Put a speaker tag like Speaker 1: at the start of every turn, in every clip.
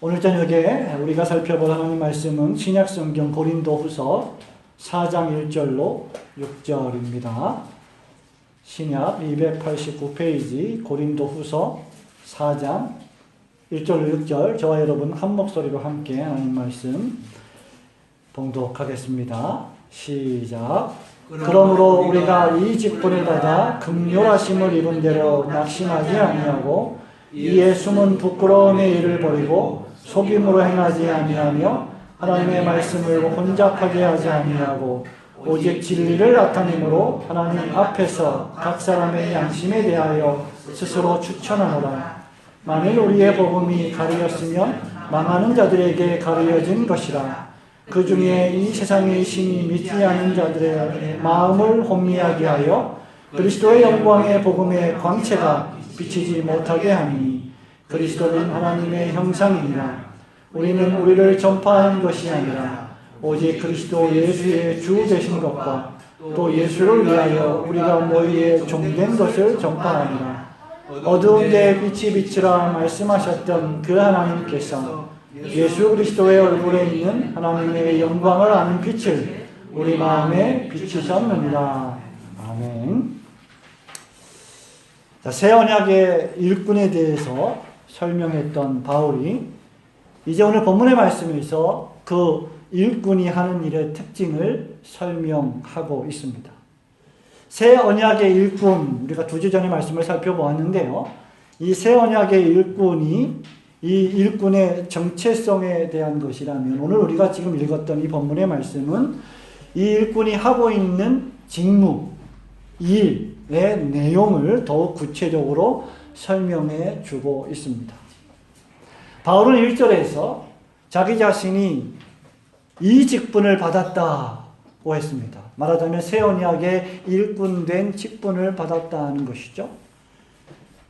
Speaker 1: 오늘 저녁에 우리가 살펴볼 하나님 말씀은 신약성경 고린도후서 4장 1절로 6절입니다. 신약 289페이지 고린도후서 4장 1절로 6절, 저와 여러분 한 목소리로 함께 하나님 말씀 봉독하겠습니다. 시작. 그러므로 우리가 이 직분을 받아 긍휼하심을 입은 대로 낙심하지 아니하고 이에 숨은 부끄러움의 일을 버리고 속임으로 행하지 아니하며 하나님의 말씀을 혼잡하게 하지 아니하고 오직 진리를 나타내므로 하나님 앞에서 각 사람의 양심에 대하여 스스로 추천하노라. 만일 우리의 복음이 가르였으면 망하는 자들에게 가르쳐진 것이라. 그 중에 이 세상의 신이 믿지 않은 자들의 마음을 혼미하게 하여 그리스도의 영광의 복음의 광채가 비치지 못하게 하니 그리스도는 하나님의 형상이니라. 우리는 우리를 전파하는 것이 아니라 오직 그리스도 예수의 주 되신 것과 또 예수를 위하여 우리가 너희의 종된 것을 전파하니라. 어두운 데에 빛이 비치라 말씀하셨던 그 하나님께서 예수 그리스도의 얼굴에 있는 하나님의 영광을 아는 빛을 우리 마음에 비추셨느니라. 아멘. 자, 새 언약의 일꾼에 대해서 설명했던 바울이 이제 오늘 본문의 말씀에서 그 일꾼이 하는 일의 특징을 설명하고 있습니다. 새 언약의 일꾼, 우리가 2주 전에 말씀을 살펴보았는데요. 이 새 언약의 일꾼이 이 일꾼의 정체성에 대한 것이라면 오늘 우리가 지금 읽었던 이 본문의 말씀은 이 일꾼이 하고 있는 직무, 일의 내용을 더욱 구체적으로 설명해 주고 있습니다. 바울은 1절에서 자기 자신이 이 직분을 받았다고 했습니다. 말하자면 새 언약의 일꾼된 직분을 받았다는 것이죠.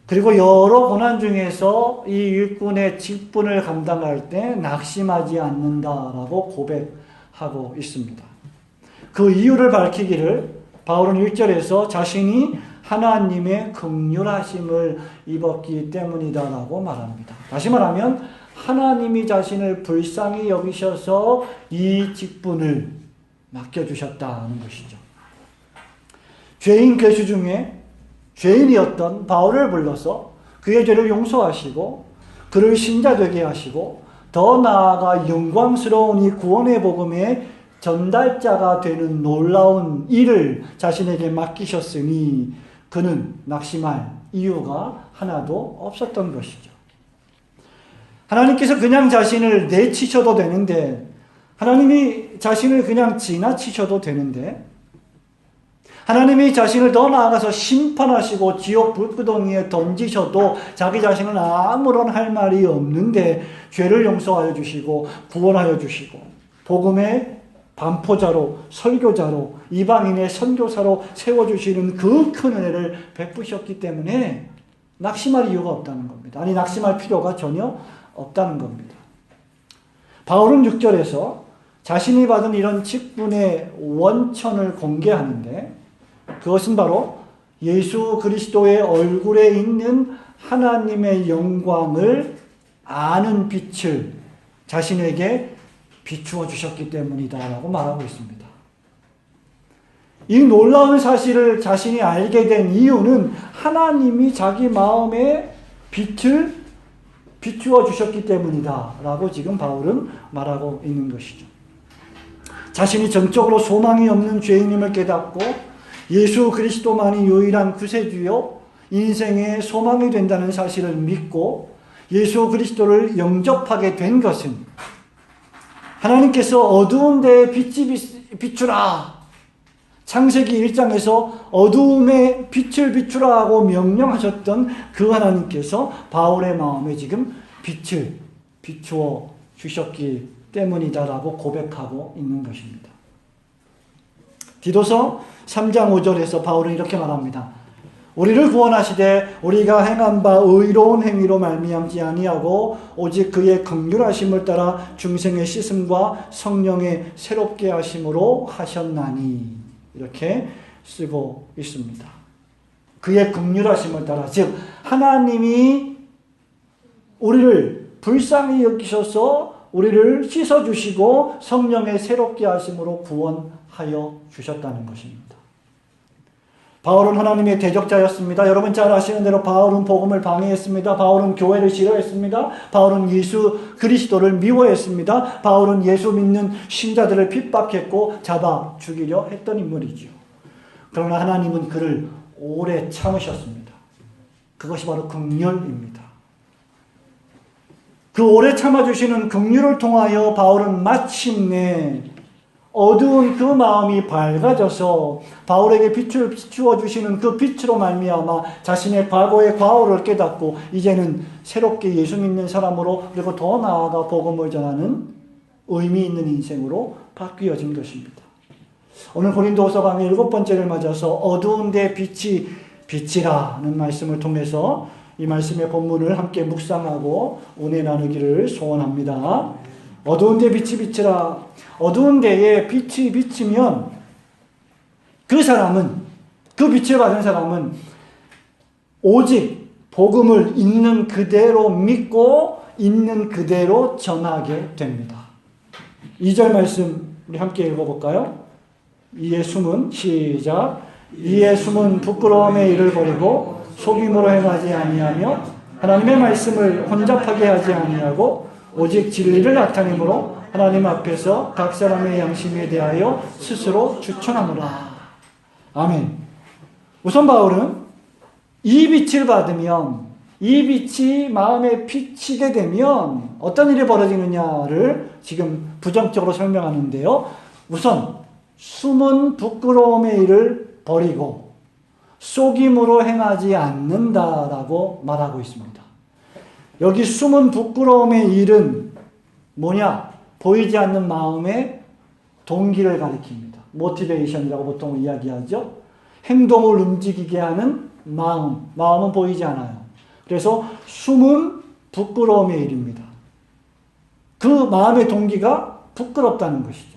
Speaker 1: 그리고 여러 고난 중에서 이 일꾼의 직분을 감당할 때 낙심하지 않는다라고 고백하고 있습니다. 그 이유를 밝히기를 바울은 1절에서 자신이 하나님의 긍휼하심을 입었기 때문이다라고 말합니다. 다시 말하면 하나님이 자신을 불쌍히 여기셔서 이 직분을 맡겨주셨다는 것이죠. 죄인 괴수 중에 죄인이었던 바울을 불러서 그의 죄를 용서하시고 그를 신자 되게 하시고 더 나아가 영광스러운 이 구원의 복음의 전달자가 되는 놀라운 일을 자신에게 맡기셨으니 그는 낙심할 이유가 하나도 없었던 것이죠. 하나님께서 그냥 자신을 내치셔도 되는데, 하나님이 자신을 그냥 지나치셔도 되는데, 하나님이 자신을 더 나아가서 심판하시고 지옥 불구덩이에 던지셔도 자기 자신은 아무런 할 말이 없는데 죄를 용서하여 주시고 구원하여 주시고 복음의 반포자로 설교자로 이방인의 선교사로 세워주시는 그 큰 은혜를 베푸셨기 때문에 낙심할 이유가 없다는 겁니다. 아니, 낙심할 필요가 전혀 없다는 겁니다. 바울은 6절에서 자신이 받은 이런 직분의 원천을 공개하는데 그것은 바로 예수 그리스도의 얼굴에 있는 하나님의 영광을 아는 빛을 자신에게 비추어 주셨기 때문이다라고 말하고 있습니다. 이 놀라운 사실을 자신이 알게 된 이유는 하나님이 자기 마음에 빛을 비추어 주셨기 때문이다라고 지금 바울은 말하고 있는 것이죠. 자신이 전적으로 소망이 없는 죄인임을 깨닫고 예수 그리스도만이 유일한 구세주요 인생의 소망이 된다는 사실을 믿고 예수 그리스도를 영접하게 된 것은 하나님께서 어두운 데에 빛이 비추라, 창세기 1장에서 어두움에 빛을 비추라 하고 명령하셨던 그 하나님께서 바울의 마음에 지금 빛을 비추어 주셨기 때문이다라고 고백하고 있는 것입니다. 디도서 3장 5절에서 바울은 이렇게 말합니다. 우리를 구원하시되 우리가 행한 바 의로운 행위로 말미암지 아니하고 오직 그의 긍휼하심을 따라 중생의 씻음과 성령의 새롭게 하심으로 하셨나니, 이렇게 쓰고 있습니다. 그의 긍휼하심을 따라, 즉 하나님이 우리를 불쌍히 여기셔서 우리를 씻어주시고 성령의 새롭게 하심으로 구원하여 주셨다는 것입니다. 바울은 하나님의 대적자였습니다. 여러분 잘 아시는 대로 바울은 복음을 방해했습니다. 바울은 교회를 싫어했습니다. 바울은 예수 그리스도를 미워했습니다. 바울은 예수 믿는 신자들을 핍박했고 잡아 죽이려 했던 인물이죠. 그러나 하나님은 그를 오래 참으셨습니다. 그것이 바로 긍휼입니다. 그 오래 참아주시는 긍휼을 통하여 바울은 마침내 어두운 그 마음이 밝아져서 바울에게 빛을 비추어 주시는 그 빛으로 말미암아 자신의 과거의 과오를 깨닫고 이제는 새롭게 예수 믿는 사람으로 그리고 더 나아가 복음을 전하는 의미 있는 인생으로 바뀌어진 것입니다. 오늘 고린도후서 강의 7번째를 맞아서 어두운 데 빛이라는 말씀을 통해서 이 말씀의 본문을 함께 묵상하고 은혜 나누기를 소원합니다. 어두운 데 빛이라. 어두운 데에 빛이 비치면 그 사람은, 그 빛을 받은 사람은 오직 복음을 있는 그대로 믿고 있는 그대로 전하게 됩니다. 2절 말씀 우리 함께 읽어볼까요? 이에 숨은 시작. 이에 숨은 부끄러움의 일을 버리고 속임으로 행하지 아니하며 하나님의 말씀을 혼잡하게 하지 아니하고 오직 진리를 나타내므로 하나님 앞에서 각 사람의 양심에 대하여 스스로 추천하노라. 아멘. 우선 바울은 이 빛을 받으면, 이 빛이 마음에 비치게 되면 어떤 일이 벌어지느냐를 지금 부정적으로 설명하는데요. 우선 숨은 부끄러움의 일을 버리고 속임으로 행하지 않는다라고 말하고 있습니다. 여기 숨은 부끄러움의 일은 뭐냐? 보이지 않는 마음의 동기를 가리킵니다. 모티베이션이라고 보통 이야기하죠. 행동을 움직이게 하는 마음은 보이지 않아요. 그래서 숨은 부끄러움의 일입니다. 그 마음의 동기가 부끄럽다는 것이죠.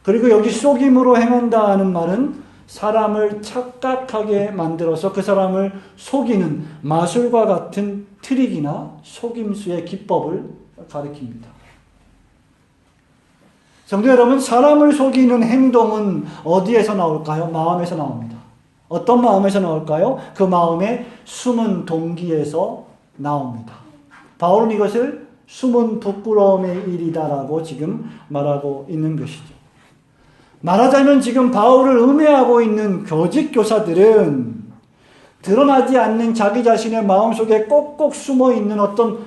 Speaker 1: 그리고 여기 속임으로 행한다 하는 말은 사람을 착각하게 만들어서 그 사람을 속이는 마술과 같은 트릭이나 속임수의 기법을 가리킵니다. 성도 여러분, 사람을 속이는 행동은 어디에서 나올까요? 마음에서 나옵니다. 어떤 마음에서 나올까요? 그 마음의 숨은 동기에서 나옵니다. 바울은 이것을 숨은 부끄러움의 일이다라고 지금 말하고 있는 것이죠. 말하자면 지금 바울을 음해하고 있는 거짓 교사들은 드러나지 않는 자기 자신의 마음속에 꼭꼭 숨어있는 어떤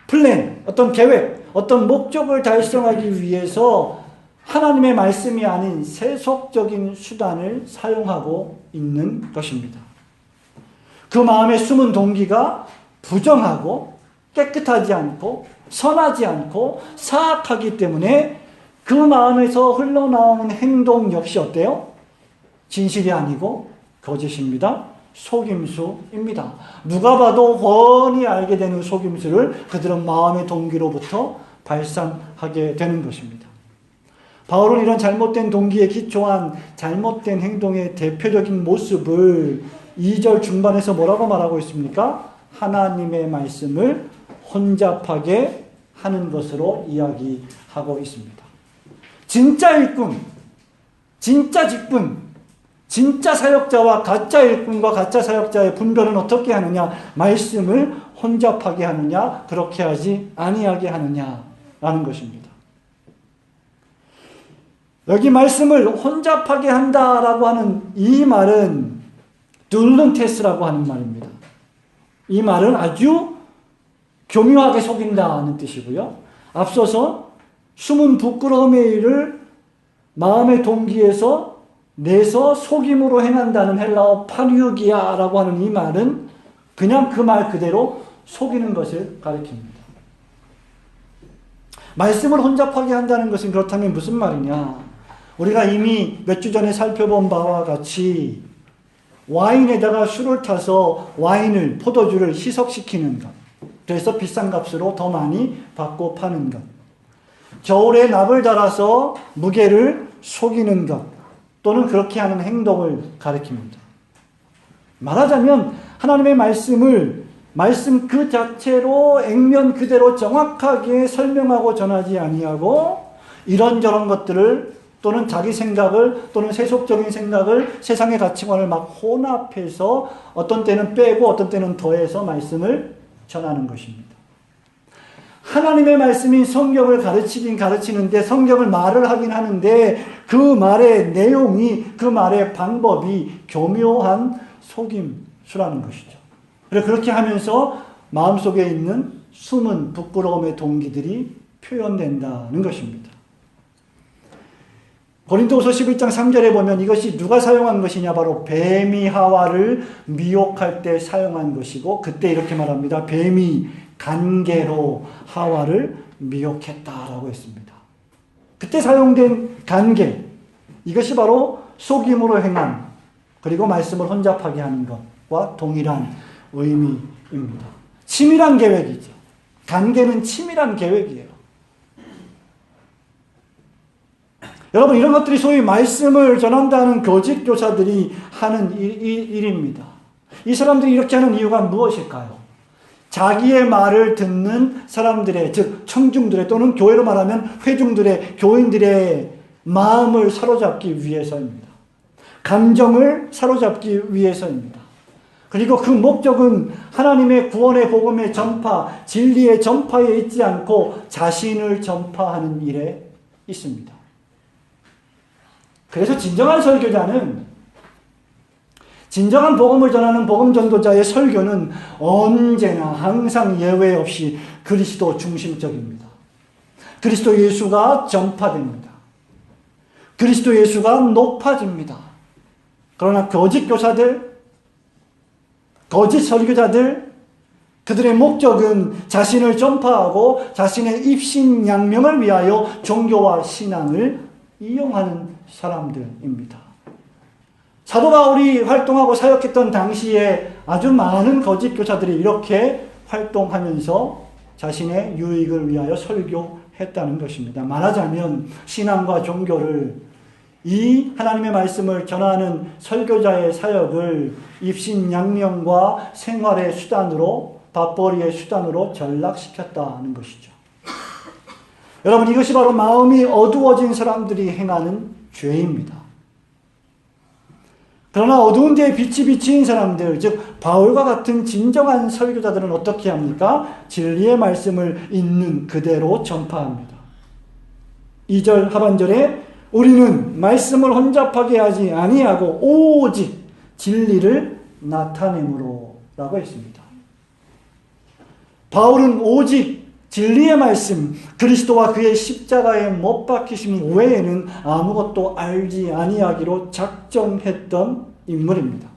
Speaker 1: 플랜, 어떤 계획, 어떤 목적을 달성하기 위해서 하나님의 말씀이 아닌 세속적인 수단을 사용하고 있는 것입니다. 그 마음에 숨은 동기가 부정하고 깨끗하지 않고 선하지 않고 사악하기 때문에 그 마음에서 흘러나오는 행동 역시 어때요? 진실이 아니고 거짓입니다. 속임수입니다. 누가 봐도 훤히 알게 되는 속임수를 그들은 마음의 동기로부터 발산하게 되는 것입니다. 바울은 이런 잘못된 동기에 기초한 잘못된 행동의 대표적인 모습을 2절 중반에서 뭐라고 말하고 있습니까? 하나님의 말씀을 혼잡하게 하는 것으로 이야기하고 있습니다. 진짜 일꾼, 진짜 직분, 진짜 사역자와 가짜 일꾼과 가짜 사역자의 분별은 어떻게 하느냐? 말씀을 혼잡하게 하느냐? 그렇게 하지 아니하게 하느냐라는 것입니다. 여기 말씀을 혼잡하게 한다라고 하는 이 말은 둘룬테스라고 하는 말입니다. 이 말은 아주 교묘하게 속인다는 뜻이고요. 앞서서 숨은 부끄러움의 일을 마음의 동기에서 내서 속임으로 행한다는 헬라어 파리우기아라고 하는 이 말은 그냥 그 말 그대로 속이는 것을 가리킵니다. 말씀을 혼잡하게 한다는 것은 그렇다면 무슨 말이냐? 우리가 이미 몇 주 전에 살펴본 바와 같이 와인에다가 술을 타서 와인을, 포도주를 희석시키는 것. 그래서 비싼 값으로 더 많이 받고 파는 것. 저울에 납을 달아서 무게를 속이는 것. 또는 그렇게 하는 행동을 가리킵니다. 말하자면 하나님의 말씀을 말씀 그 자체로 액면 그대로 정확하게 설명하고 전하지 아니하고 이런저런 것들을 또는 자기 생각을 또는 세속적인 생각을 세상의 가치관을 막 혼합해서 어떤 때는 빼고 어떤 때는 더해서 말씀을 전하는 것입니다. 하나님의 말씀인 성경을 가르치긴 가르치는데 성경을 말을 하긴 하는데 그 말의 내용이 그 말의 방법이 교묘한 속임수라는 것이죠. 그래서 그렇게 하면서 마음속에 있는 숨은 부끄러움의 동기들이 표현된다는 것입니다. 고린도후서 11장 3절에 보면 이것이 누가 사용한 것이냐 바로 뱀이 하와를 미혹할 때 사용한 것이고 그때 이렇게 말합니다. 뱀이 간계로 하와를 미혹했다라고 했습니다. 그때 사용된 간계 이것이 바로 속임으로 행한 그리고 말씀을 혼잡하게 하는 것과 동일한 의미입니다. 치밀한 계획이죠. 간계는 치밀한 계획이에요. 여러분 이런 것들이 소위 말씀을 전한다는 거짓 교사들이 하는 일입니다. 이 사람들이 이렇게 하는 이유가 무엇일까요? 자기의 말을 듣는 사람들의 즉 청중들의 또는 교회로 말하면 회중들의 교인들의 마음을 사로잡기 위해서입니다. 감정을 사로잡기 위해서입니다. 그리고 그 목적은 하나님의 구원의 복음의 전파, 진리의 전파에 있지 않고 자신을 전파하는 일에 있습니다. 그래서 진정한 설교자는 진정한 복음을 전하는 복음 전도자의 설교는 언제나 항상 예외 없이 그리스도 중심적입니다. 그리스도 예수가 전파됩니다. 그리스도 예수가 높아집니다. 그러나 거짓 교사들, 거짓 설교자들, 그들의 목적은 자신을 전파하고 자신의 입신양명을 위하여 종교와 신앙을 이용하는 사람들입니다. 사도 바울이 활동하고 사역했던 당시에 아주 많은 거짓 교사들이 이렇게 활동하면서 자신의 유익을 위하여 설교했다는 것입니다. 말하자면 신앙과 종교를 이 하나님의 말씀을 전하는 설교자의 사역을 입신양명과 생활의 수단으로 밥벌이의 수단으로 전락시켰다는 것이죠. 여러분 이것이 바로 마음이 어두워진 사람들이 행하는 죄입니다. 그러나 어두운 데에 빛이 비친 사람들, 즉 바울과 같은 진정한 설교자들은 어떻게 합니까? 진리의 말씀을 있는 그대로 전파합니다. 2절 하반절에 우리는 말씀을 혼잡하게 하지 아니하고 오직 진리를 나타내므로 라고 했습니다. 바울은 오직 진리의 말씀, 그리스도와 그의 십자가에 못 박히심 외에는 아무것도 알지 아니하기로 작정했던 인물입니다.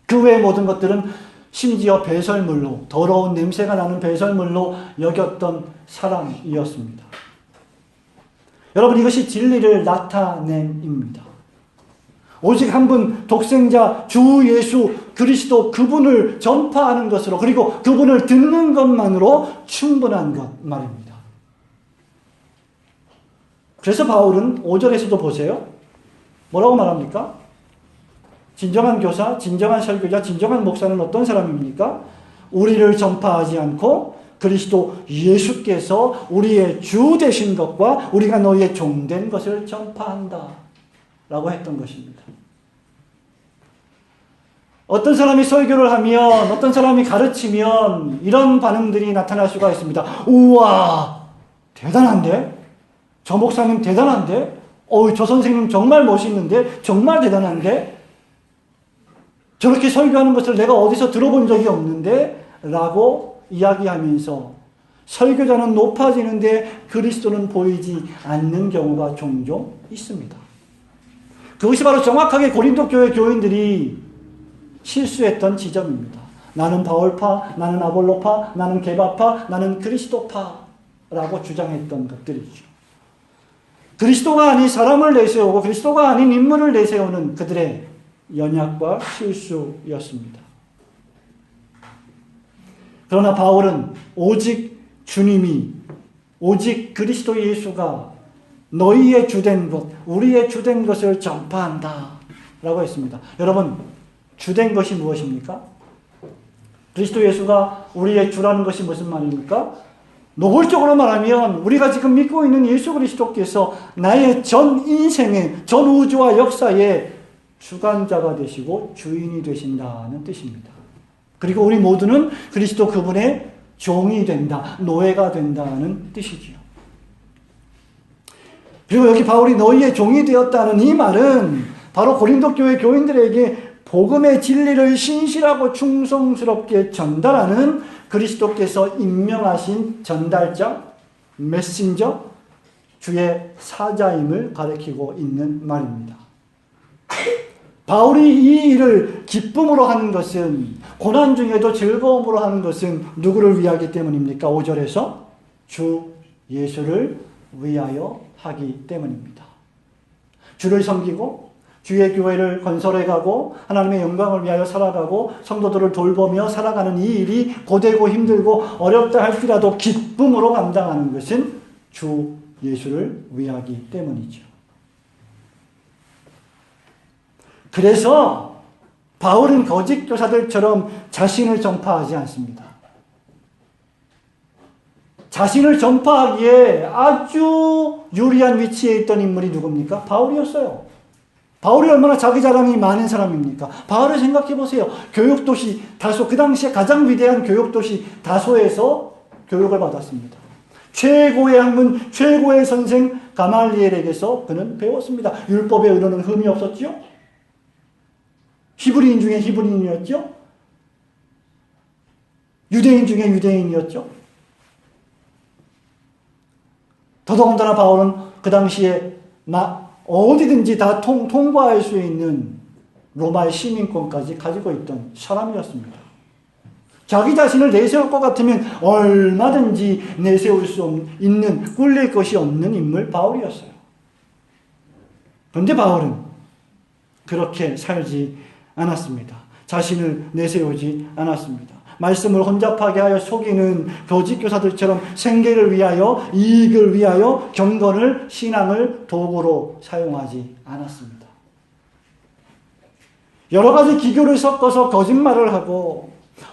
Speaker 1: 그 외의 모든 것들은 심지어 배설물로, 더러운 냄새가 나는 배설물로 여겼던 사람이었습니다. 여러분 이것이 진리를 나타냄입니다. 오직 한 분 독생자 주 예수 그리스도 그분을 전파하는 것으로 그리고 그분을 듣는 것만으로 충분한 것 말입니다. 그래서 바울은 5절에서도 보세요. 뭐라고 말합니까? 진정한 교사, 진정한 설교자, 진정한 목사는 어떤 사람입니까? 우리를 전파하지 않고 그리스도 예수께서 우리의 주 되신 것과 우리가 너희의 종 된 것을 전파한다 라고 했던 것입니다. 어떤 사람이 설교를 하면 어떤 사람이 가르치면 이런 반응들이 나타날 수가 있습니다. 우와 대단한데? 저 목사님 대단한데? 저 선생님 정말 멋있는데? 정말 대단한데? 저렇게 설교하는 것을 내가 어디서 들어본 적이 없는데? 라고 이야기하면서 설교자는 높아지는데 그리스도는 보이지 않는 경우가 종종 있습니다. 그것이 바로 정확하게 고린도 교회 교인들이 실수했던 지점입니다. 나는 바울파, 나는 아볼로파, 나는 게바파, 나는 그리스도파라고 주장했던 것들이죠. 그리스도가 아닌 사람을 내세우고 그리스도가 아닌 인물을 내세우는 그들의 연약과 실수였습니다. 그러나 바울은 오직 주님이, 오직 그리스도 예수가 너희의 주된 것, 우리의 주된 것을 전파한다 라고 했습니다. 여러분 주된 것이 무엇입니까? 그리스도 예수가 우리의 주라는 것이 무슨 말입니까? 노골적으로 말하면 우리가 지금 믿고 있는 예수 그리스도께서 나의 전 인생의, 전 우주와 역사의 주관자가 되시고 주인이 되신다는 뜻입니다. 그리고 우리 모두는 그리스도 그분의 종이 된다, 노예가 된다는 뜻이지요. 그리고 여기 바울이 너희의 종이 되었다는 이 말은 바로 고린도 교회 교인들에게 복음의 진리를 신실하고 충성스럽게 전달하는 그리스도께서 임명하신 전달자, 메신저, 주의 사자임을 가리키고 있는 말입니다. 바울이 이 일을 기쁨으로 하는 것은, 고난 중에도 즐거움으로 하는 것은 누구를 위하기 때문입니까? 5절에서 주 예수를 위하여 하기 때문입니다. 주를 섬기고 주의 교회를 건설해가고 하나님의 영광을 위하여 살아가고 성도들을 돌보며 살아가는 이 일이 고되고 힘들고 어렵다 할지라도 기쁨으로 감당하는 것은 주 예수를 위하기 때문이죠. 그래서 바울은 거짓 교사들처럼 자신을 전파하지 않습니다. 자신을 전파하기에 아주 유리한 위치에 있던 인물이 누굽니까? 바울이었어요. 바울이 얼마나 자기 자랑이 많은 사람입니까? 바울을 생각해 보세요. 교육도시 다소, 그 당시에 가장 위대한 교육도시 다소에서 교육을 받았습니다. 최고의 학문, 최고의 선생 가말리엘에게서 그는 배웠습니다. 율법에 의로는 흠이 없었죠? 히브리인 중에 히브리인이었죠? 유대인 중에 유대인이었죠? 더더군다나 바울은 그 당시에 어디든지 다 통과할 수 있는 로마의 시민권까지 가지고 있던 사람이었습니다. 자기 자신을 내세울 것 같으면 얼마든지 내세울 수 있는, 꿀릴 것이 없는 인물 바울이었어요. 그런데 바울은 그렇게 살지 않았습니다. 자신을 내세우지 않았습니다. 말씀을 혼잡하게 하여 속이는 거짓 교사들처럼 생계를 위하여, 이익을 위하여 경건을, 신앙을 도구로 사용하지 않았습니다. 여러 가지 기교를 섞어서 거짓말을 하고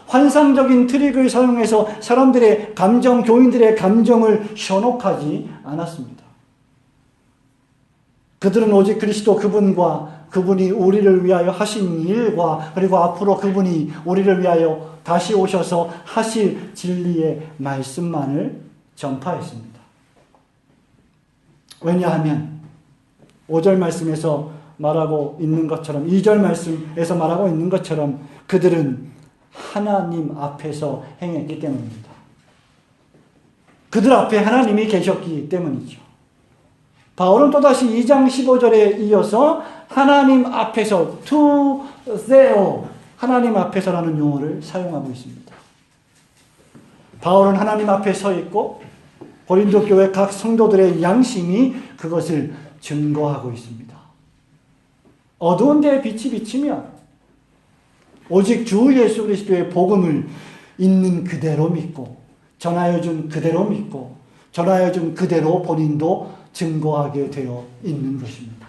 Speaker 1: 환상적인 트릭을 사용해서 사람들의 감정, 교인들의 감정을 현혹하지 않았습니다. 그들은 오직 그리스도 그분과 그분이 우리를 위하여 하신 일과 그리고 앞으로 그분이 우리를 위하여 다시 오셔서 하실 진리의 말씀만을 전파했습니다. 왜냐하면 5절 말씀에서 말하고 있는 것처럼, 2절 말씀에서 말하고 있는 것처럼 그들은 하나님 앞에서 행했기 때문입니다. 그들 앞에 하나님이 계셨기 때문이죠. 바울은 또다시 2장 15절에 이어서 하나님 앞에서, to theo, 하나님 앞에서라는 용어를 사용하고 있습니다. 바울은 하나님 앞에 서 있고 고린도 교회 각 성도들의 양심이 그것을 증거하고 있습니다. 어두운 데에 빛이 비치면 오직 주 예수 그리스도의 복음을 있는 그대로 믿고 전하여 준 그대로 믿고 전하여 준 그대로 본인도 증거하게 되어 있는 것입니다.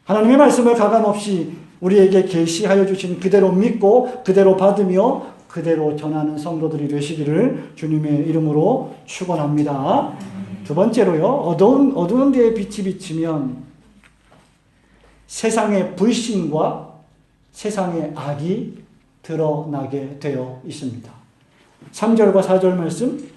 Speaker 1: 하나님의 말씀을 가감없이 우리에게 계시하여 주신 그대로 믿고 그대로 받으며 그대로 전하는 성도들이 되시기를 주님의 이름으로 축원합니다. 두 번째로요, 어두운 데에 빛이 비치면 세상의 불신과 세상의 악이 드러나게 되어 있습니다. 3절과 4절 말씀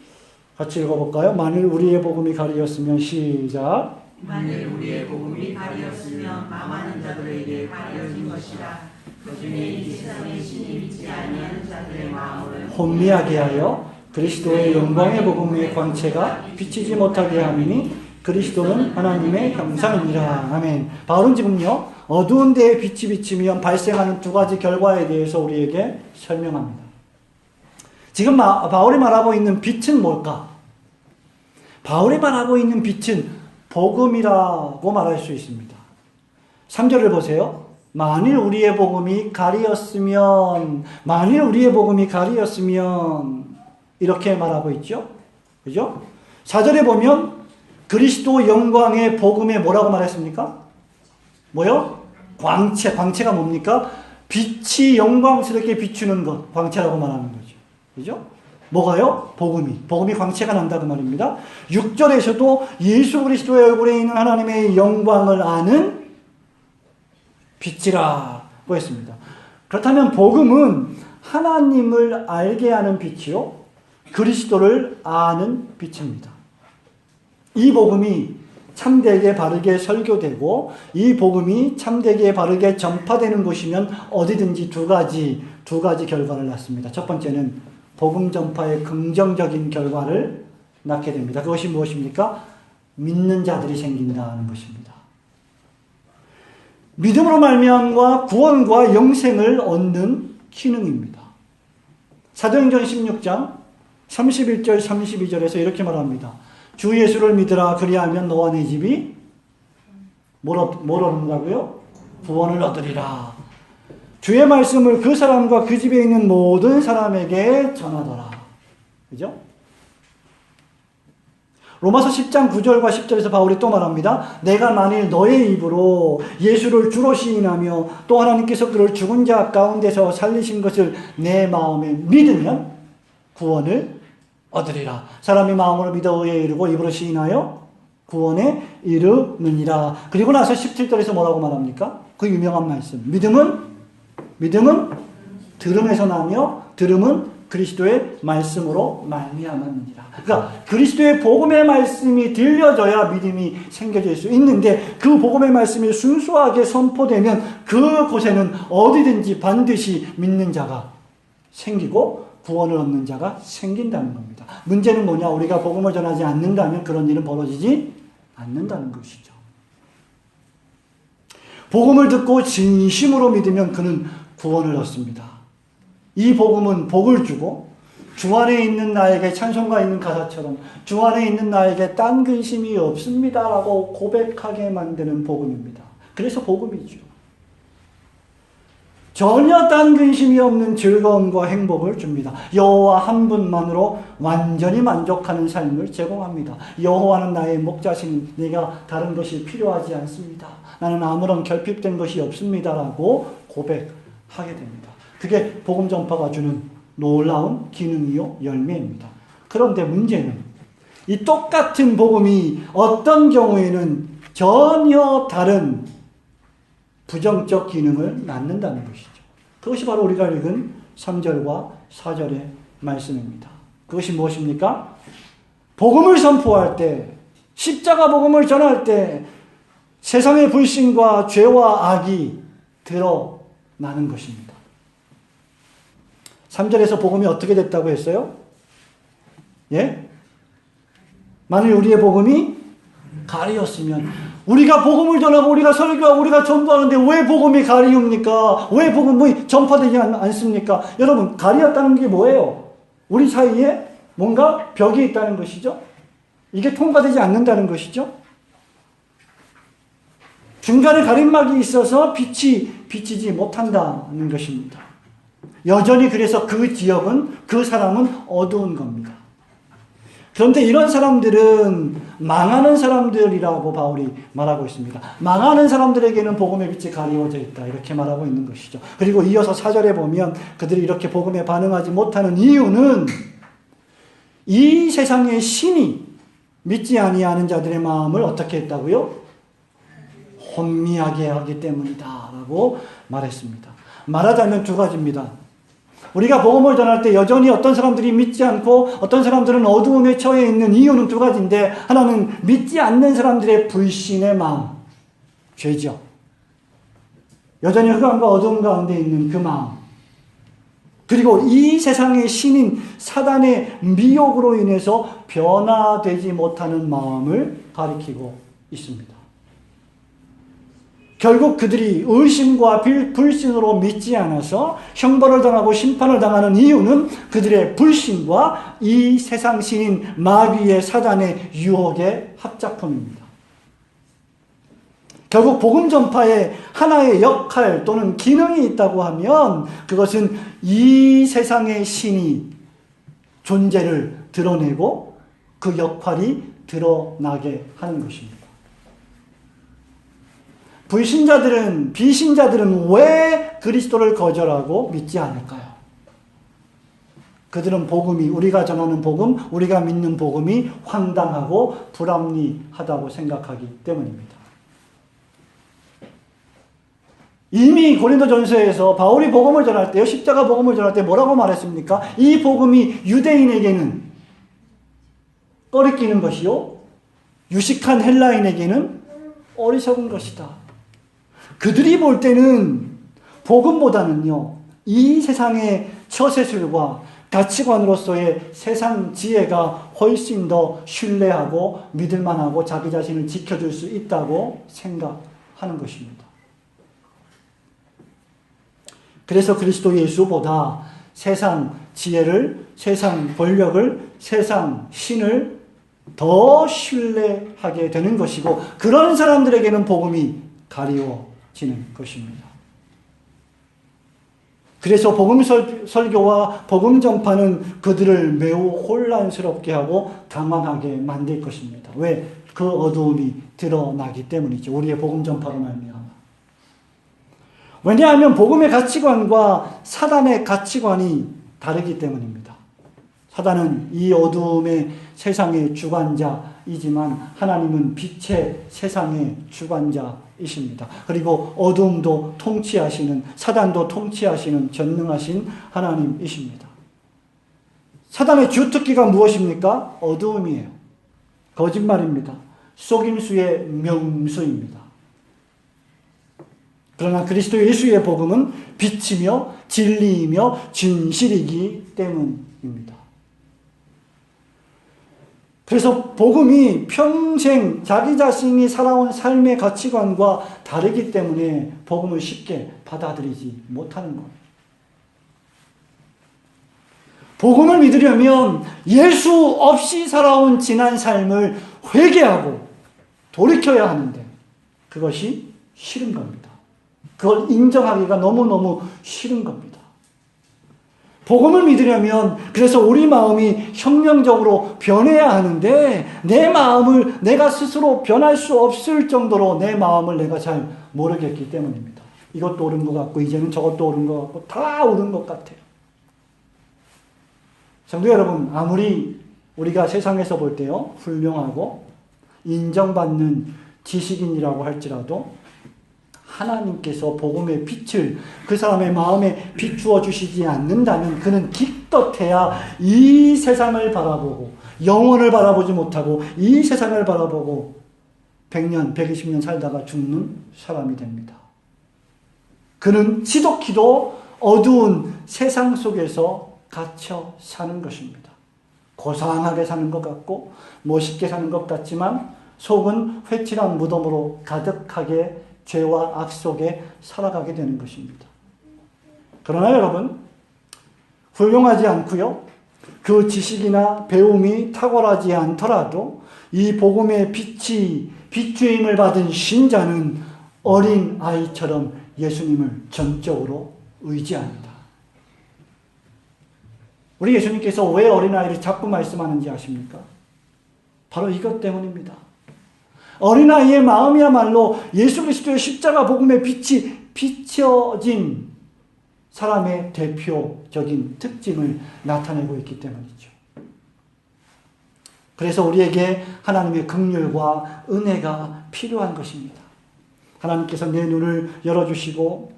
Speaker 1: 같이 읽어볼까요? 만일 우리의 복음이 가리였으면, 시작.
Speaker 2: 만일 우리의 복음이 가리였으면 망하는 자들에게 가려진 것이라. 그중에 이 세상에 신이 믿지 아니하는 자들의 마음을
Speaker 1: 혼미하게 하여 그리스도의 영광의 복음의 광채가 비치지 못하게 함이니 그리스도는 하나님의 형상이니라. 아멘. 바울은 지금요, 어두운 데에 빛이 비치면 발생하는 두 가지 결과에 대해서 우리에게 설명합니다. 지금 바울이 말하고 있는 빛은 뭘까? 바울이 말하고 있는 빛은 복음이라고 말할 수 있습니다. 3절을 보세요. 만일 우리의 복음이 가리였으면, 만일 우리의 복음이 가리였으면, 이렇게 말하고 있죠. 그죠? 4절에 보면 그리스도 영광의 복음에 뭐라고 말했습니까? 뭐요? 광채. 광채가 뭡니까? 빛이 영광스럽게 비추는 것, 광채라고 말하는 거죠. 그죠? 뭐가요? 복음이 광채가 난다 그 말입니다. 6절에서도 예수 그리스도의 얼굴에 있는 하나님의 영광을 아는 빛이라고 했습니다. 그렇다면 복음은 하나님을 알게 하는 빛이요, 그리스도를 아는 빛입니다. 이 복음이 참되게 바르게 설교되고 이 복음이 참되게 바르게 전파되는 곳이면 어디든지 두 가지 결과를 낳습니다. 첫 번째는 복음 전파의 긍정적인 결과를 낳게 됩니다. 그것이 무엇입니까? 믿는 자들이 생긴다는 것입니다. 믿음으로 말미암아 구원과 영생을 얻는 기능입니다. 사도행전 16장 31절 32절에서 이렇게 말합니다. 주 예수를 믿으라. 그리하면 너와 네 집이 뭘 얻는다고요? 구원을 얻으리라. 주의 말씀을 그 사람과 그 집에 있는 모든 사람에게 전하더라. 그죠? 로마서 10장 9절과 10절에서 바울이 또 말합니다. 내가 만일 너의 입으로 예수를 주로 시인하며 또 하나님께서 그를 죽은 자 가운데서 살리신 것을 내 마음에 믿으면 구원을 얻으리라. 사람이 마음으로 믿어 의에 이르고 입으로 시인하여 구원에 이르느니라. 그리고 나서 17절에서 뭐라고 말합니까? 그 유명한 말씀. 믿음은 들음에서 나며 들음은 그리스도의 말씀으로 말미암았느니라. 그러니까 그리스도의 복음의 말씀이 들려져야 믿음이 생겨질 수 있는데 그 복음의 말씀이 순수하게 선포되면 그곳에는 어디든지 반드시 믿는 자가 생기고 구원을 얻는 자가 생긴다는 겁니다. 문제는 뭐냐? 우리가 복음을 전하지 않는다면 그런 일은 벌어지지 않는다는 것이죠. 복음을 듣고 진심으로 믿으면 그는 구원을 얻습니다. 이 복음은 복을 주고 주 안에 있는 나에게 찬송가 있는 가사처럼 주 안에 있는 나에게 딴 근심이 없습니다라고 고백하게 만드는 복음입니다. 그래서 복음이죠. 전혀 딴 근심이 없는 즐거움과 행복을 줍니다. 여호와 한 분만으로 완전히 만족하는 삶을 제공합니다. 여호와는 나의 목자시니 내가 다른 것이 필요하지 않습니다. 나는 아무런 결핍된 것이 없습니다라고 고백하게 됩니다. 그게 복음 전파가 주는 놀라운 기능이요 열매입니다. 그런데 문제는 이 똑같은 복음이 어떤 경우에는 전혀 다른 부정적 기능을 낳는다는 것이죠. 그것이 바로 우리가 읽은 3절과 4절의 말씀입니다. 그것이 무엇입니까? 복음을 선포할 때, 십자가 복음을 전할 때 세상의 불신과 죄와 악이 드러나는 것입니다. 3절에서 복음이 어떻게 됐다고 했어요? 예? 만일 우리의 복음이 가리였으면 우리가 복음을 전하고 우리가 설교하고 우리가 전도하는데 왜 복음이 가리웁니까? 왜 복음이 전파되지 않습니까? 여러분, 가리였다는 게 뭐예요? 우리 사이에 뭔가 벽이 있다는 것이죠. 이게 통과되지 않는다는 것이죠. 중간에 가림막이 있어서 빛이 비치지 못한다는 것입니다. 여전히 그래서 그 지역은, 그 사람은 어두운 겁니다. 그런데 이런 사람들은 망하는 사람들이라고 바울이 말하고 있습니다. 망하는 사람들에게는 복음의 빛이 가리워져 있다. 이렇게 말하고 있는 것이죠. 그리고 이어서 4절에 보면 그들이 이렇게 복음에 반응하지 못하는 이유는 이 세상의 신이 믿지 아니하는 자들의 마음을 어떻게 했다고요? 혼미하게 하기 때문이다. 라고 말했습니다. 말하자면 두 가지입니다. 우리가 복음을 전할 때 여전히 어떤 사람들이 믿지 않고 어떤 사람들은 어두움에 처해 있는 이유는 두 가지인데, 하나는 믿지 않는 사람들의 불신의 마음, 죄죠. 여전히 흑암과 어두움 가운데 있는 그 마음, 그리고 이 세상의 신인 사단의 미혹으로 인해서 변화되지 못하는 마음을 가리키고 있습니다. 결국 그들이 의심과 불신으로 믿지 않아서 형벌을 당하고 심판을 당하는 이유는 그들의 불신과 이 세상 신인 마귀의 사단의 유혹의 합작품입니다. 결국 복음 전파에 하나의 역할 또는 기능이 있다고 하면 그것은 이 세상의 신이 존재를 드러내고 그 역할이 드러나게 하는 것입니다. 비신자들은 왜 그리스도를 거절하고 믿지 않을까요? 그들은 우리가 전하는 복음, 우리가 믿는 복음이 황당하고 불합리하다고 생각하기 때문입니다. 이미 고린도전서에서 바울이 복음을 전할 때요, 십자가 복음을 전할 때 뭐라고 말했습니까? 이 복음이 유대인에게는 꺼리끼는 것이요, 유식한 헬라인에게는 어리석은 것이다. 그들이 볼 때는 복음보다는요, 이 세상의 처세술과 가치관으로서의 세상 지혜가 훨씬 더 신뢰하고 믿을만하고 자기 자신을 지켜줄 수 있다고 생각하는 것입니다. 그래서 그리스도 예수보다 세상 지혜를, 세상 권력을, 세상 신을 더 신뢰하게 되는 것이고, 그런 사람들에게는 복음이 가리워지는 것입니다. 그래서 복음 설교와 복음 전파는 그들을 매우 혼란스럽게 하고 당황하게 만들 것입니다. 왜? 그 어두움이 드러나기 때문이죠. 우리의 복음 전파로 말미암아. 왜냐하면 복음의 가치관과 사단의 가치관이 다르기 때문입니다. 사단은 이 어두움의 세상의 주관자이지만 하나님은 빛의 세상의 주관자이십니다. 그리고 어두움도 통치하시는, 사단도 통치하시는 전능하신 하나님이십니다. 사단의 주특기가 무엇입니까? 어두움이에요. 거짓말입니다. 속임수의 명수입니다. 그러나 그리스도 예수의 복음은 빛이며 진리이며 진실이기 때문입니다. 그래서 복음이 평생 자기 자신이 살아온 삶의 가치관과 다르기 때문에 복음을 쉽게 받아들이지 못하는 거예요. 복음을 믿으려면 예수 없이 살아온 지난 삶을 회개하고 돌이켜야 하는데 그것이 싫은 겁니다. 그걸 인정하기가 너무너무 싫은 겁니다. 복음을 믿으려면 그래서 우리 마음이 혁명적으로 변해야 하는데 내 마음을 내가 스스로 변할 수 없을 정도로 내 마음을 내가 잘 모르겠기 때문입니다. 이것도 옳은 것 같고 이제는 저것도 옳은 것 같고 다 옳은 것 같아요. 성도 여러분, 아무리 우리가 세상에서 볼 때요 훌륭하고 인정받는 지식인이라고 할지라도 하나님께서 복음의 빛을 그 사람의 마음에 비추어 주시지 않는다면 그는 기껏해야 이 세상을 바라보고 영혼을 바라보지 못하고 이 세상을 바라보고 100년, 120년 살다가 죽는 사람이 됩니다. 그는 지독히도 어두운 세상 속에서 갇혀 사는 것입니다. 고상하게 사는 것 같고 멋있게 사는 것 같지만 속은 회칠한 무덤으로 가득하게 죄와 악 속에 살아가게 되는 것입니다. 그러나 여러분, 훌륭하지 않고요, 그 지식이나 배움이 탁월하지 않더라도 이 복음의 빛이 빛주임을 받은 신자는 어린 아이처럼 예수님을 전적으로 의지합니다. 우리 예수님께서 왜 어린아이를 자꾸 말씀하는지 아십니까? 바로 이것 때문입니다. 어린아이의 마음이야말로 예수 그리스도의 십자가 복음의 빛이 비춰진 사람의 대표적인 특징을 나타내고 있기 때문이죠. 그래서 우리에게 하나님의 긍휼과 은혜가 필요한 것입니다. 하나님께서 내 눈을 열어주시고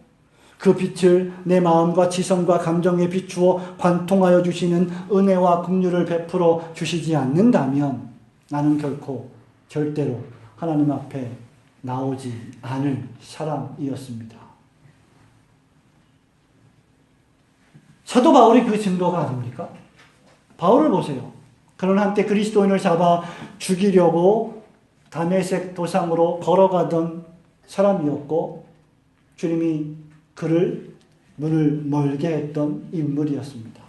Speaker 1: 그 빛을 내 마음과 지성과 감정에 비추어 관통하여 주시는 은혜와 긍휼을 베풀어 주시지 않는다면 나는 결코 절대로 하나님 앞에 나오지 않을 사람이었습니다. 사도 바울이 그 증거가 아닙니까? 바울을 보세요. 그는 한때 그리스도인을 잡아 죽이려고 다메섹 도상으로 걸어가던 사람이었고 주님이 그를 눈을 멀게 했던 인물이었습니다.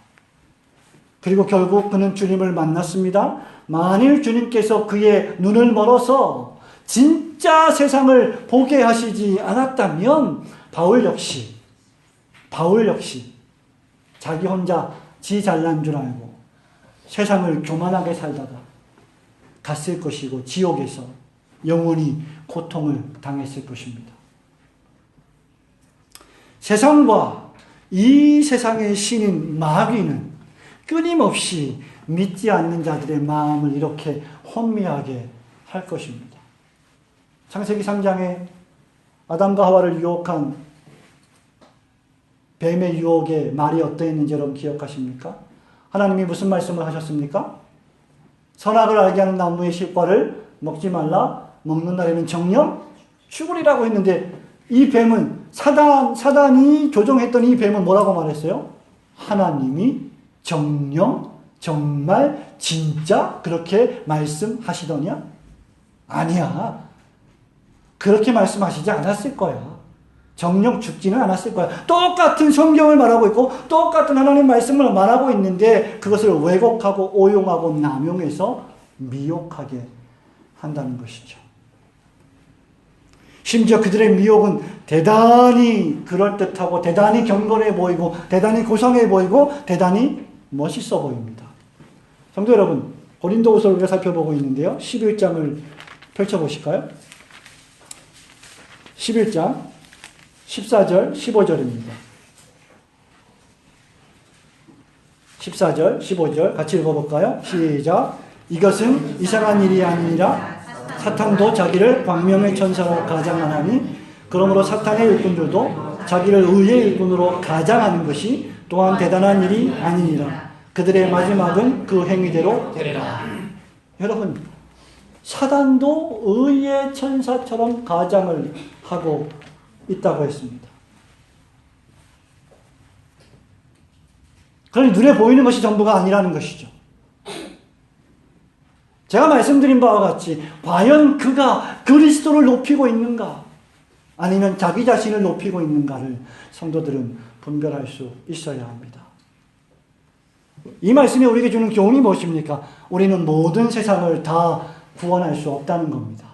Speaker 1: 그리고 결국 그는 주님을 만났습니다. 만일 주님께서 그의 눈을 멀어서 진짜 세상을 보게 하시지 않았다면 바울 역시 자기 혼자 지 잘난 줄 알고 세상을 교만하게 살다가 갔을 것이고 지옥에서 영원히 고통을 당했을 것입니다. 세상과 이 세상의 신인 마귀는 끊임없이 믿지 않는 자들의 마음을 이렇게 혼미하게 할 것입니다. 창세기 3장에 아담과 하와를 유혹한 뱀의 유혹의 말이 어떠했는지 여러분 기억하십니까? 하나님이 무슨 말씀을 하셨습니까? 선악을 알게 하는 나무의 실과를 먹지 말라. 먹는 날에는 정령 죽으리라고 했는데 이 뱀은 사단이 조종했던 이 뱀은 뭐라고 말했어요? 하나님이 정령 정말 진짜 그렇게 말씀하시더냐? 아니야. 그렇게 말씀하시지 않았을 거야. 정령 죽지는 않았을 거야. 똑같은 성경을 말하고 있고 똑같은 하나님 말씀을 말하고 있는데 그것을 왜곡하고 오용하고 남용해서 미혹하게 한다는 것이죠. 심지어 그들의 미혹은 대단히 그럴듯하고 대단히 경건해 보이고 대단히 고상해 보이고 대단히 멋있어 보입니다. 성도 여러분, 고린도후서를 우리가 살펴보고 있는데요. 11장을 펼쳐보실까요? 11장 14절 15절입니다. 14절 15절 같이 읽어볼까요? 시작. 이것은 이상한 일이 아니라 사탄도 자기를 광명의 천사로 가장하나니 그러므로 사탄의 일꾼들도 자기를 의의 일꾼으로 가장하는 것이 또한 대단한 일이 아니니라. 그들의 마지막은 그 행위대로 되리라. 여러분, 사단도 의의 천사처럼 가장을 하고 있다고 했습니다. 그러니 눈에 보이는 것이 전부가 아니라는 것이죠. 제가 말씀드린 바와 같이 과연 그가 그리스도를 높이고 있는가 아니면 자기 자신을 높이고 있는가를 성도들은 분별할 수 있어야 합니다. 이 말씀이 우리에게 주는 교훈이 무엇입니까? 우리는 모든 세상을 다 구원할 수 없다는 겁니다.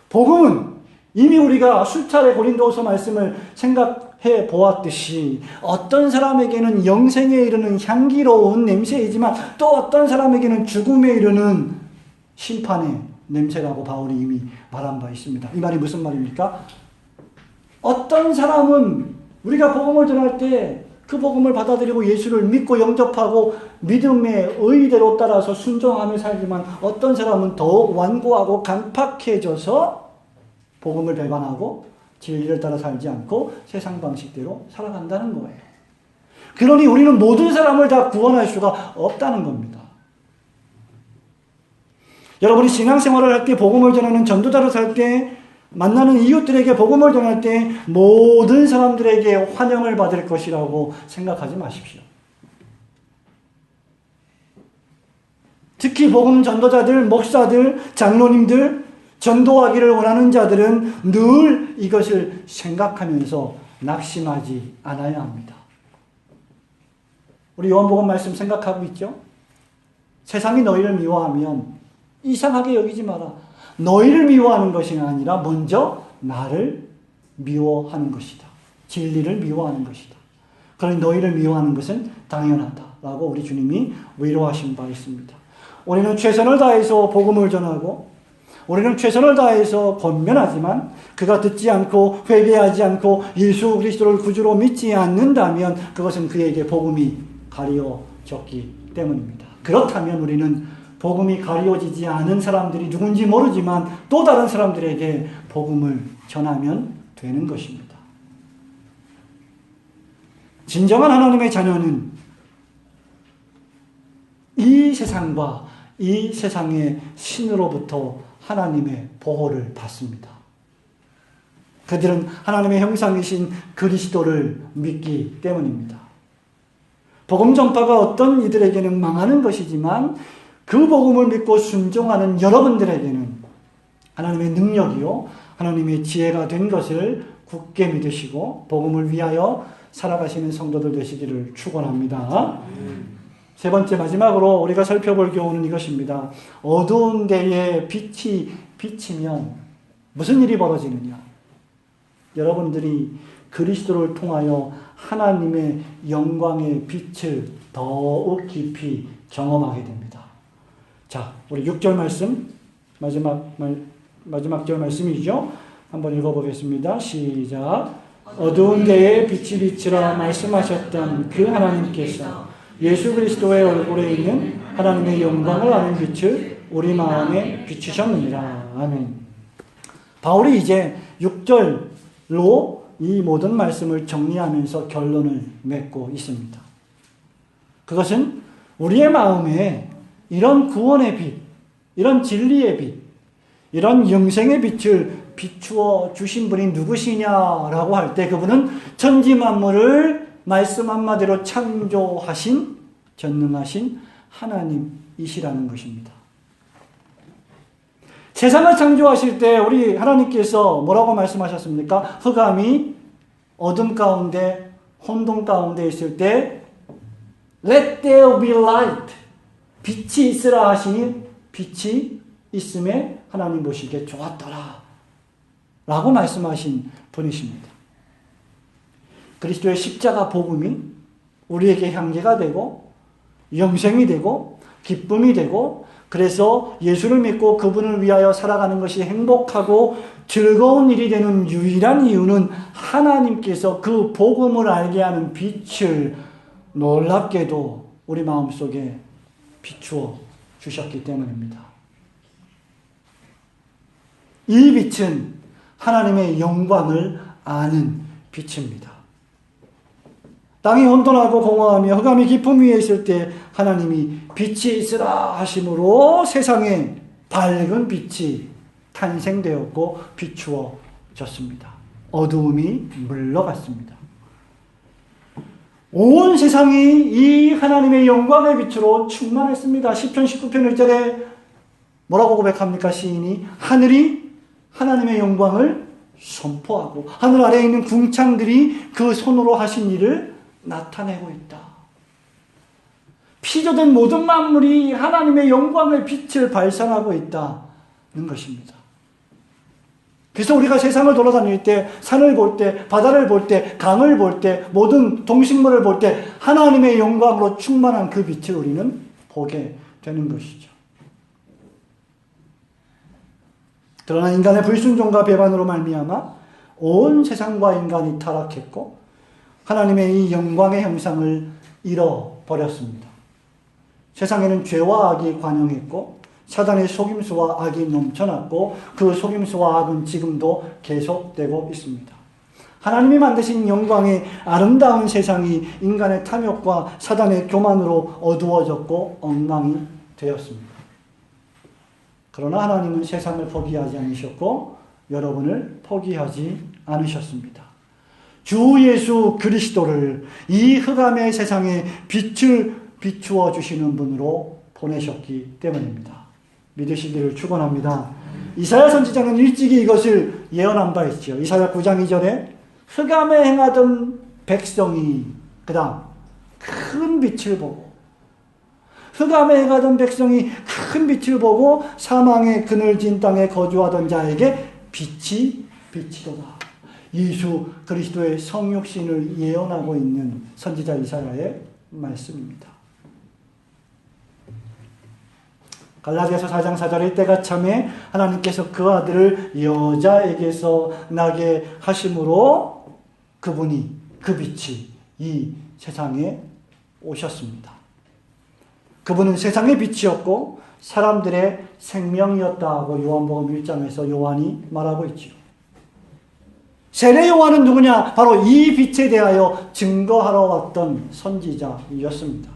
Speaker 1: 복음은 이미 우리가 수차례 고린도후서 말씀을 생각해 보았듯이 어떤 사람에게는 영생에 이르는 향기로운 냄새이지만 또 어떤 사람에게는 죽음에 이르는 심판의 냄새라고 바울이 이미 말한 바 있습니다. 이 말이 무슨 말입니까? 어떤 사람은 우리가 복음을 전할 때 그 복음을 받아들이고 예수를 믿고 영접하고 믿음의 의대로 따라서 순종하며 살지만 어떤 사람은 더욱 완고하고 강팍해져서 복음을 배반하고 진리를 따라 살지 않고 세상 방식대로 살아간다는 거예요. 그러니 우리는 모든 사람을 다 구원할 수가 없다는 겁니다. 여러분이 신앙생활을 할 때 복음을 전하는 전도자로 살 때 만나는 이웃들에게 복음을 전할 때 모든 사람들에게 환영을 받을 것이라고 생각하지 마십시오. 특히 복음 전도자들, 목사들, 장로님들, 전도하기를 원하는 자들은 늘 이것을 생각하면서 낙심하지 않아야 합니다. 우리 요한복음 말씀 생각하고 있죠? 세상이 너희를 미워하면 이상하게 여기지 마라. 너희를 미워하는 것이 아니라 먼저 나를 미워하는 것이다. 진리를 미워하는 것이다. 그러니 너희를 미워하는 것은 당연하다라고 우리 주님이 위로하신 바 있습니다. 우리는 최선을 다해서 복음을 전하고 우리는 최선을 다해서 권면하지만 그가 듣지 않고 회개하지 않고 예수 그리스도를 구주로 믿지 않는다면 그것은 그에게 복음이 가려졌기 때문입니다. 그렇다면 우리는 복음이 가려지지 않은 사람들이 누군지 모르지만 또 다른 사람들에게 복음을 전하면 되는 것입니다. 진정한 하나님의 자녀는 이 세상과 이 세상의 신으로부터 하나님의 보호를 받습니다. 그들은 하나님의 형상이신 그리스도를 믿기 때문입니다. 복음 전파가 어떤 이들에게는 망하는 것이지만 그 복음을 믿고 순종하는 여러분들에게는 하나님의 능력이요 하나님의 지혜가 된 것을 굳게 믿으시고 복음을 위하여 살아가시는 성도들 되시기를 축원합니다. 세 번째 마지막으로 우리가 살펴볼 교훈은 이것입니다. 어두운 데에 빛이 비치면 무슨 일이 벌어지느냐? 여러분들이 그리스도를 통하여 하나님의 영광의 빛을 더욱 깊이 경험하게 됩니다. 자, 우리 6절 말씀, 마지막 절 말씀이죠. 한번 읽어보겠습니다. 시작. 어두운 데에 빛이 비치라 말씀하셨던 그 하나님께서 예수 그리스도의 얼굴에 있는 하나님의 영광을 아는 빛을 우리 마음에 비추셨느니라. 아멘. 바울이 이제 6절로 이 모든 말씀을 정리하면서 결론을 맺고 있습니다. 그것은 우리의 마음에 이런 구원의 빛, 이런 진리의 빛, 이런 영생의 빛을 비추어 주신 분이 누구시냐라고 할 때 그분은 천지 만물을 말씀 한마디로 창조하신 전능하신 하나님이시라는 것입니다. 세상을 창조하실 때 우리 하나님께서 뭐라고 말씀하셨습니까? 흑암이 어둠 가운데 혼돈 가운데 있을 때 Let there be light. 빛이 있으라 하시니 빛이 있음에 하나님 보시기에 좋았더라 라고 말씀하신 분이십니다. 그리스도의 십자가 복음이 우리에게 향기가 되고 영생이 되고 기쁨이 되고 그래서 예수를 믿고 그분을 위하여 살아가는 것이 행복하고 즐거운 일이 되는 유일한 이유는 하나님께서 그 복음을 알게 하는 빛을 놀랍게도 우리 마음속에 비추어 주셨기 때문입니다. 이 빛은 하나님의 영광을 아는 빛입니다. 땅이 혼돈하고 공허하며 흑암이 깊음 위에 있을 때 하나님이 빛이 있으라 하심으로 세상에 밝은 빛이 탄생되었고 비추어졌습니다. 어두움이 물러갔습니다. 온 세상이 이 하나님의 영광의 빛으로 충만했습니다. 시편 19편 1절에 뭐라고 고백합니까? 시인이 하늘이 하나님의 영광을 선포하고 하늘 아래에 있는 궁창들이 그 손으로 하신 일을 나타내고 있다. 피조된 모든 만물이 하나님의 영광의 빛을 발산하고 있다는 것입니다. 그래서 우리가 세상을 돌아다닐 때 산을 볼 때 바다를 볼 때 강을 볼 때 모든 동식물을 볼 때 하나님의 영광으로 충만한 그 빛을 우리는 보게 되는 것이죠. 그러나 인간의 불순종과 배반으로 말미암아 온 세상과 인간이 타락했고 하나님의 이 영광의 형상을 잃어버렸습니다. 세상에는 죄와 악이 관영했고 사단의 속임수와 악이 넘쳐났고 그 속임수와 악은 지금도 계속되고 있습니다. 하나님이 만드신 영광의 아름다운 세상이 인간의 탐욕과 사단의 교만으로 어두워졌고 엉망이 되었습니다. 그러나 하나님은 세상을 포기하지 않으셨고 여러분을 포기하지 않으셨습니다. 주 예수 그리스도를 이 흑암의 세상에 빛을 비추어 주시는 분으로 보내셨기 때문입니다. 믿으시기를 축원합니다. 이사야 선지자는 일찍이 이것을 예언한 바 있죠. 이사야 9장 2절에 흑암에 행하던 백성이 그 다음 큰 빛을 보고 흑암에 행하던 백성이 큰 빛을 보고 사망의 그늘진 땅에 거주하던 자에게 빛이 비치도다. 예수 그리스도의 성육신을 예언하고 있는 선지자 이사야의 말씀입니다. 갈라디아서 4장 4절에 때가 참에 하나님께서 그 아들을 여자에게서 나게 하심으로 그분이 그 빛이 이 세상에 오셨습니다. 그분은 세상의 빛이었고 사람들의 생명이었다고 요한복음 1장에서 요한이 말하고 있지요. 세례 요한은 누구냐? 바로 이 빛에 대하여 증거하러 왔던 선지자이었습니다.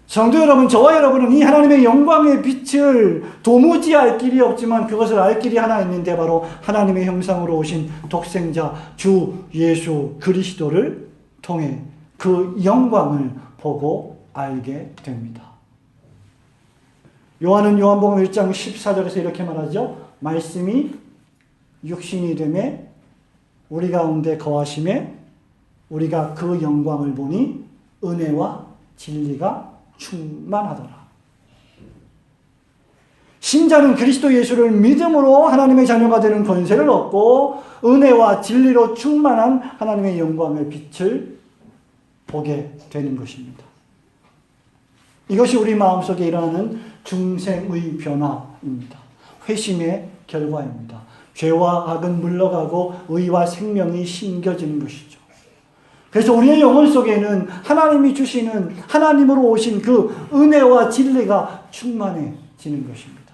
Speaker 1: 성도 여러분, 저와 여러분은 이 하나님의 영광의 빛을 도무지 알 길이 없지만 그것을 알 길이 하나 있는데 바로 하나님의 형상으로 오신 독생자 주 예수 그리스도를 통해 그 영광을 보고 알게 됩니다. 요한은 요한복음 1장 14절에서 이렇게 말하죠. 말씀이 육신이 되매 우리 가운데 거하심에 우리가 그 영광을 보니 은혜와 진리가 충만하더라. 신자는 그리스도 예수를 믿음으로 하나님의 자녀가 되는 권세를 얻고 은혜와 진리로 충만한 하나님의 영광의 빛을 보게 되는 것입니다. 이것이 우리 마음속에 일어나는 중생의 변화입니다. 회심의 결과입니다. 죄와 악은 물러가고 의와 생명이 심겨지는 것이죠. 그래서 우리의 영혼 속에는 하나님이 주시는 하나님으로 오신 그 은혜와 진리가 충만해지는 것입니다.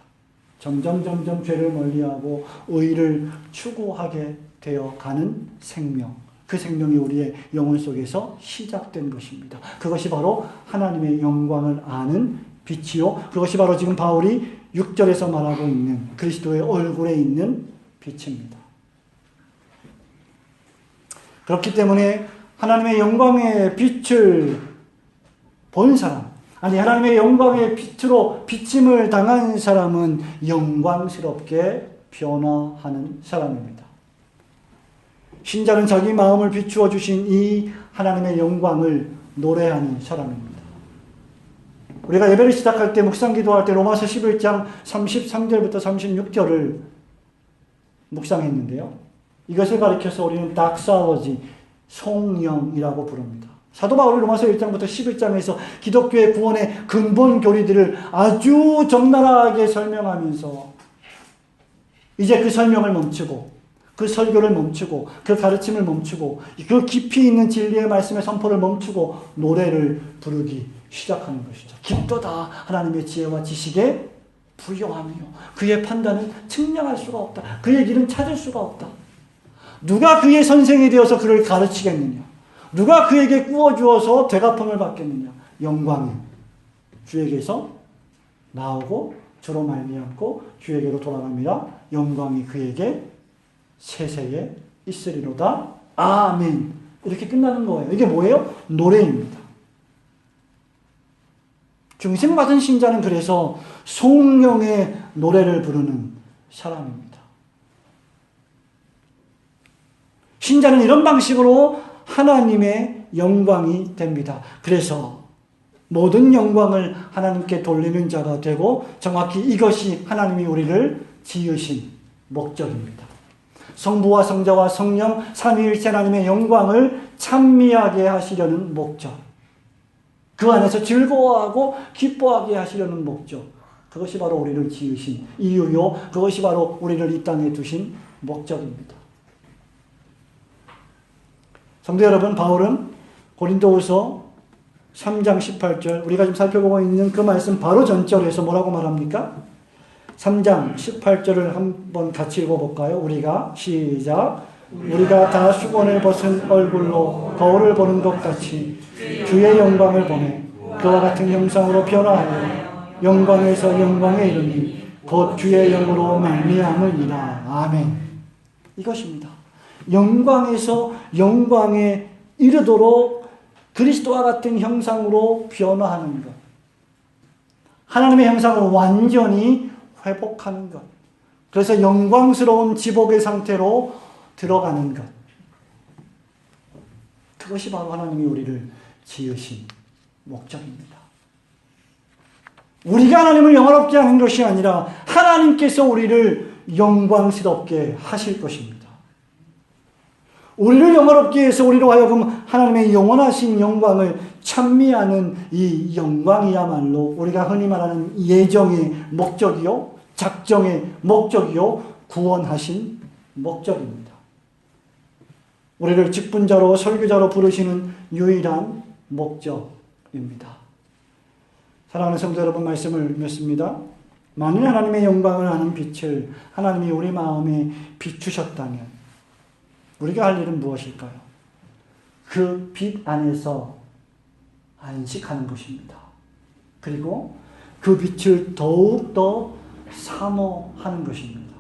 Speaker 1: 점점 죄를 멀리하고 의를 추구하게 되어 가는 생명. 그 생명이 우리의 영혼 속에서 시작된 것입니다. 그것이 바로 하나님의 영광을 아는 빛이요. 그것이 바로 지금 바울이 6절에서 말하고 있는 그리스도의 얼굴에 있는 빛입니다. 그렇기 때문에 하나님의 영광의 빛을 본 사람, 아니 하나님의 영광의 빛으로 비침을 당한 사람은 영광스럽게 변화하는 사람입니다. 신자는 자기 마음을 비추어 주신 이 하나님의 영광을 노래하는 사람입니다. 우리가 예배를 시작할 때 묵상 기도할 때 로마서 11장 33절부터 36절을 묵상했는데요. 이것을 가리켜서 우리는 닥사워지, 송영이라고 부릅니다. 사도 바울이 로마서 1장부터 11장에서 기독교의 구원의 근본 교리들을 아주 적나라하게 설명하면서 이제 그 설명을 멈추고 그 설교를 멈추고 그 가르침을 멈추고 그 깊이 있는 진리의 말씀의 선포를 멈추고 노래를 부르기 시작하는 것이죠. 깊도다 하나님의 지혜와 지식에 부요하며 그의 판단은 측량할 수가 없다. 그의 길은 찾을 수가 없다. 누가 그의 선생이 되어서 그를 가르치겠느냐? 누가 그에게 구워주어서 되갚음을 받겠느냐? 영광이 주에게서 나오고 주로 말미암고 주에게로 돌아갑니다. 영광이 그에게 세세에 있으리로다. 아멘. 이렇게 끝나는 거예요. 이게 뭐예요? 노래입니다. 중생받은 신자는 그래서 송영의 노래를 부르는 사람입니다. 신자는 이런 방식으로 하나님의 영광이 됩니다. 그래서 모든 영광을 하나님께 돌리는 자가 되고 정확히 이것이 하나님이 우리를 지으신 목적입니다. 성부와 성자와 성령 삼위일체 하나님의 영광을 찬미하게 하시려는 목적. 그 안에서 즐거워하고 기뻐하게 하시려는 목적. 그것이 바로 우리를 지으신 이유요. 그것이 바로 우리를 이 땅에 두신 목적입니다. 성도 여러분, 바울은 고린도후서 3장 18절 우리가 지금 살펴보고 있는 그 말씀 바로 전절에서 뭐라고 말합니까? 3장 18절을 한번 같이 읽어볼까요? 우리가 시작. 우리가 다 수건을 벗은 얼굴로 거울을 보는 것 같이 주의 영광을 보내 그와 같은 형상으로 변화하여 영광에서 영광에 이르니 곧 주의 영으로 말미암으니라. 아멘. 이것입니다. 영광에서 영광에 이르도록 그리스도와 같은 형상으로 변화하는 것. 하나님의 형상을 완전히 회복하는 것. 그래서 영광스러운 지복의 상태로 들어가는 것. 그것이 바로 하나님이 우리를 지으신 목적입니다. 우리가 하나님을 영화롭게 하는 것이 아니라 하나님께서 우리를 영광스럽게 하실 것입니다. 우리를 영화롭게 해서 우리로 하여금 하나님의 영원하신 영광을 찬미하는 이 영광이야말로 우리가 흔히 말하는 예정의 목적이요, 작정의 목적이요, 구원하신 목적입니다. 우리를 직분자로 설교자로 부르시는 유일한 목적입니다. 사랑하는 성도 여러분, 말씀을 읽습니다. 만일 하나님의 영광을 아는 빛을 하나님이 우리 마음에 비추셨다면 우리가 할 일은 무엇일까요? 그 빛 안에서 안식하는 것입니다. 그리고 그 빛을 더욱더 사모하는 것입니다.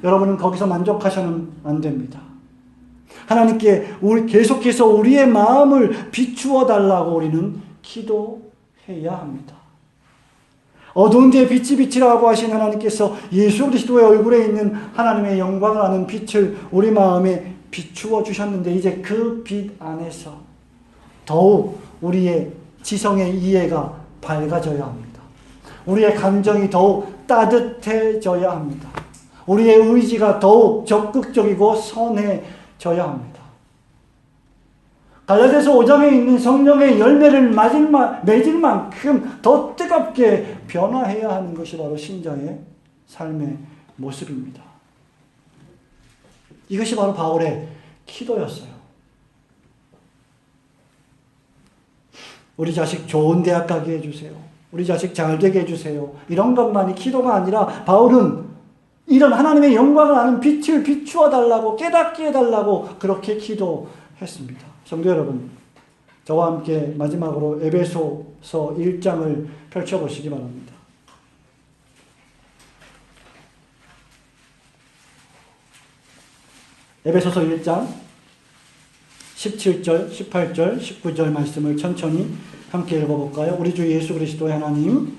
Speaker 1: 여러분은 거기서 만족하셔는 안 됩니다. 하나님께 계속해서 우리의 마음을 비추어 달라고 우리는 기도해야 합니다. 어두운 데에 빛이 빛이라고 하신 하나님께서 예수 그리스도의 얼굴에 있는 하나님의 영광을 아는 빛을 우리 마음에 비추어 주셨는데 이제 그 빛 안에서 더욱 우리의 지성의 이해가 밝아져야 합니다. 우리의 감정이 더욱 따뜻해져야 합니다. 우리의 의지가 더욱 적극적이고 선해져야 합니다. 갈라디아서 5장에 있는 성령의 열매를 맺을 만큼 더 뜨겁게 변화해야 하는 것이 바로 신자의 삶의 모습입니다. 이것이 바로 바울의 기도였어요. 우리 자식 좋은 대학 가게 해주세요. 우리 자식 잘 되게 해주세요. 이런 것만이 기도가 아니라 바울은 이런 하나님의 영광을 아는 빛을 비추어 달라고, 깨닫게 해달라고 그렇게 기도했습니다. 성도 여러분, 저와 함께 마지막으로 에베소서 1장을 펼쳐보시기 바랍니다. 에베소서 1장 17절, 18절, 19절 말씀을 천천히 함께 읽어볼까요? 우리 주 예수 그리스도의 하나님,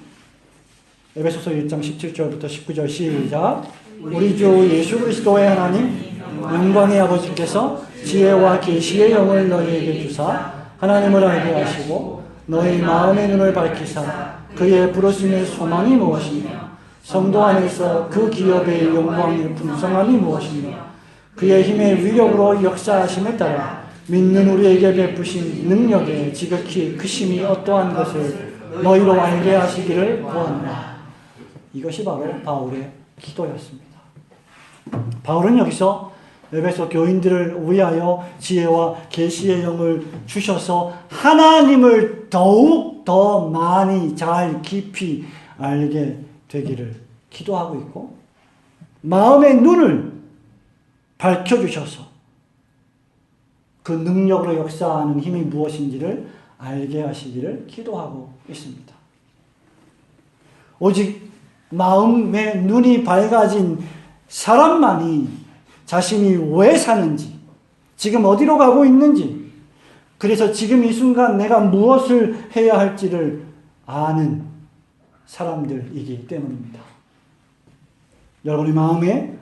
Speaker 1: 에베소서 1장 17절부터 19절 시작. 우리 주 예수 그리스도의 하나님, 영광의 아버지께서 지혜와 계시의 영을 너희에게 주사 하나님을 알게 하시고 너희 마음의 눈을 밝히사 그의 부르심의 소망이 무엇이며 성도 안에서 그 기업의 영광의 풍성함이 무엇이며 그의 힘의 위력으로 역사하심에 따라 믿는 우리에게 베푸신 능력의 지극히 크심이 어떠한 것을 너희로 알게 하시기를 구하노라. 이것이 바로 바울의 기도였습니다. 바울은 여기서 에베소 교인들을 위하여 지혜와 계시의 영을 주셔서 하나님을 더욱 더 많이 잘 깊이 알게 되기를 기도하고 있고, 마음의 눈을 밝혀주셔서 그 능력으로 역사하는 힘이 무엇인지를 알게 하시기를 기도하고 있습니다. 오직 마음의 눈이 밝아진 사람만이 자신이 왜 사는지, 지금 어디로 가고 있는지, 그래서 지금 이 순간 내가 무엇을 해야 할지를 아는 사람들이기 때문입니다. 여러분의 마음에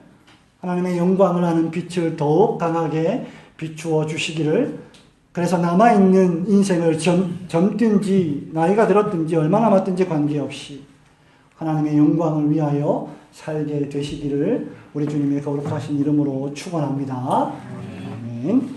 Speaker 1: 하나님의 영광을 아는 빛을 더욱 강하게 비추어 주시기를, 그래서 남아있는 인생을 젊든지 나이가 들었든지 얼마나 남았든지 관계없이 하나님의 영광을 위하여 살게 되시기를 우리 주님의 거룩하신 이름으로 축원합니다. 아멘.